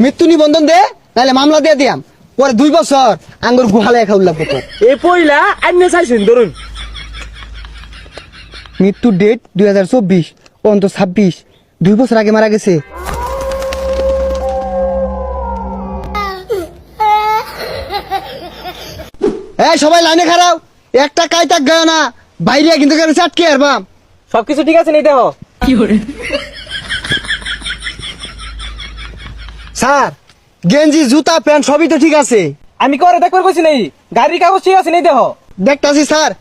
মৃত্যু নিবন্ধন দে, নাহলে মামলা দিয়ে দিয়াম। পরে 2 বছর আঙ্গুর গুহালে খাওয়া লাগবে তোর। এ পয়লা আইনে চাইছেন ধরুন। মৃত্যুর ডেট 2024, অন্ত 26, 2 বছর আগে মারা গেছে। এই সবাই লাইনে খারাও, একটা কাইতাক গায় না, বাইরে কিন্তু আটকে আরবাম। সবকিছু ঠিক আছে নি দেহ? স্যার, গেঞ্জি জুতা প্যান্ট সবই তো ঠিক আছে। আমি করে দেখবার কইছি নাই, গাড়ির কাগজ ঠিক আছে নি দেহ? দেখতাছি স্যার।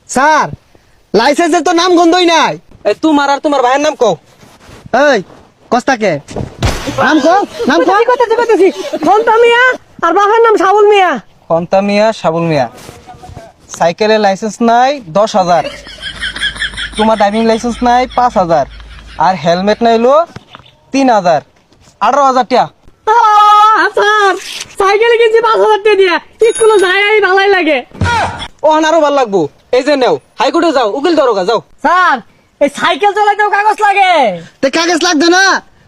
স্যার, লাইসেন্সের তো নাম গন্ধই নাই। এই তোমার আর তোমার ভাইয়ের নাম কও। এই কস্তাকে নাম কো, নাম কো। কইতেছি খন্তা মিয়া আর বাবার নাম সাবুল মিয়া। খন্তা মিয়া, সাবুল মিয়া। সাইকেলের লাইসেন্স নাই 10,000, তোমার ড্রাইভিং লাইসেন্স নাই 5,000, আর হেলমেট নাইলো 3,000, 18,000 টাকা। স্যার সাইকেলে কিনছি 5,000 টাকা দিয়া, স্কুলে যাই ভালাই লাগে। ও আরো ভাল লাগবো। এই যে নেও, হাইকোর্টে যাও, উকিল দরগা যাও। স্যার এই সাইকেল চালাইতেও কাগজ লাগে। তে কাগজ লাগবে না।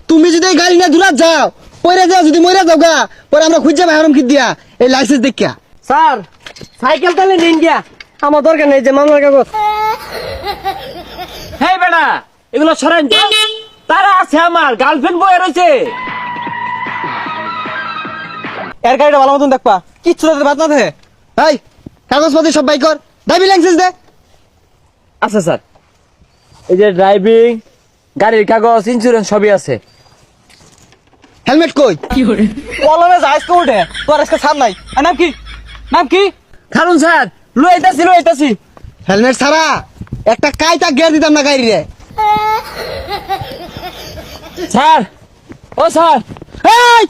তুমি যদি এই গাড়ি নিয়ে দূরাত যাও, পরে যাও, যদি মরে যাও গা, পরে আমরা খুঁজে পাই হারম কি দিয়া এই লাইসেন্স দেখিয়া। স্যার সাইকেল তাহলে নিন গিয়া, আমার দরকার নেই যে মামলার কাগজ। হেই বেটা, এগুলো সরেন তো। তারা আছে আমার গার্লফ্রেন্ড বয়ে রয়েছে। এর গাড়িটা ভালো মতন দেখবা, কিচ্ছু তাদের বাদ না থাকে। এই কাগজপত্র সব বাই কর, ড্রাইভিং লাইসেন্স দে। আচ্ছা স্যার, এই যে ড্রাইভিং, গাড়ির কাগজ, ইন্স্যুরেন্স সবই আছে। হেলমেট কই? কলমে যাইস তো উঠে, তোর আজকে ছাড় নাই। আর নাম কি? নাম কি? খারুন স্যার, লইতাছি লইতাছি। হেলমেট ছাড়া একটা কাইতা গিয়ার দিতাম না গাড়ি রে। স্যার, ও স্যার, এই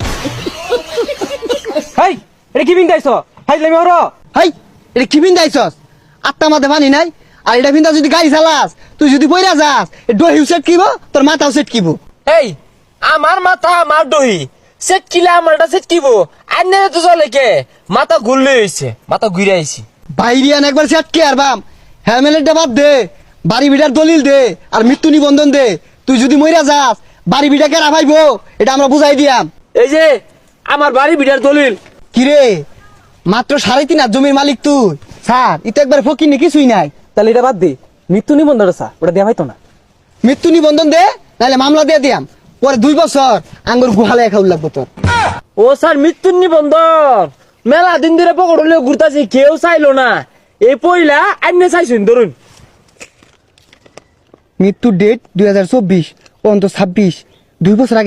হেই, এটা কি বিন্দাইছ? হাই লাগি ওর। হাই, এটা কি বিন্দাইছস? আত্মা মাথা পানি নাই। আর এটা বিন্দা যদি গাড়ি চালাস, তুই যদি পইরা যাস, ডহিউ সেট কিব, তোর মাথাও সেট কিব। এই, আমার মাথা আমার দহি সেট কিলা, আমারটা সেট কিবো। আইনে তো চলে কে, মাথা ঘুরলে হইছে, মাথা ঘুরে আইছি। বাইরিয়ান একবার সেট কে আর বাম। হেলমেটটা বাদ দে, বাড়ি বিটার দলিল দে, আর মৃত্যু নিবন্ধন দে। তুই যদি মইরা যাস, বাড়ি বিটা কেরা ভাইবো, এটা আমরা বুঝাই দিয়াম। এই যে আমার বাড়ি বিটার দলিল। কিরে, মাত্র 3.5 জমির মালিক তুই। স্যার, এটা একবার ফকির নি কিছুই নাই। তাহলে এটা বাদ দে, মৃত্যু নিবন্ধনটা স্যার ওটা দেওয়া হয়তো না। মৃত্যু নিবন্ধন দে, নাহলে মামলা দিয়ে দিয়াম। পরে 2 বছর আঙ্গুর গুহালে খাওয়া লাগবে তোর। ও স্যার, মৃত্যুর নিবন্ধন মেলা দিন ধরে পকড় হলেও ঘুরতাছি, কেউ চাইলো না। এই পয়লা আইনে চাইছেন ধরুন। মৃত্যুর ডেট 2024, অন্ত 26, 2 বছর আগে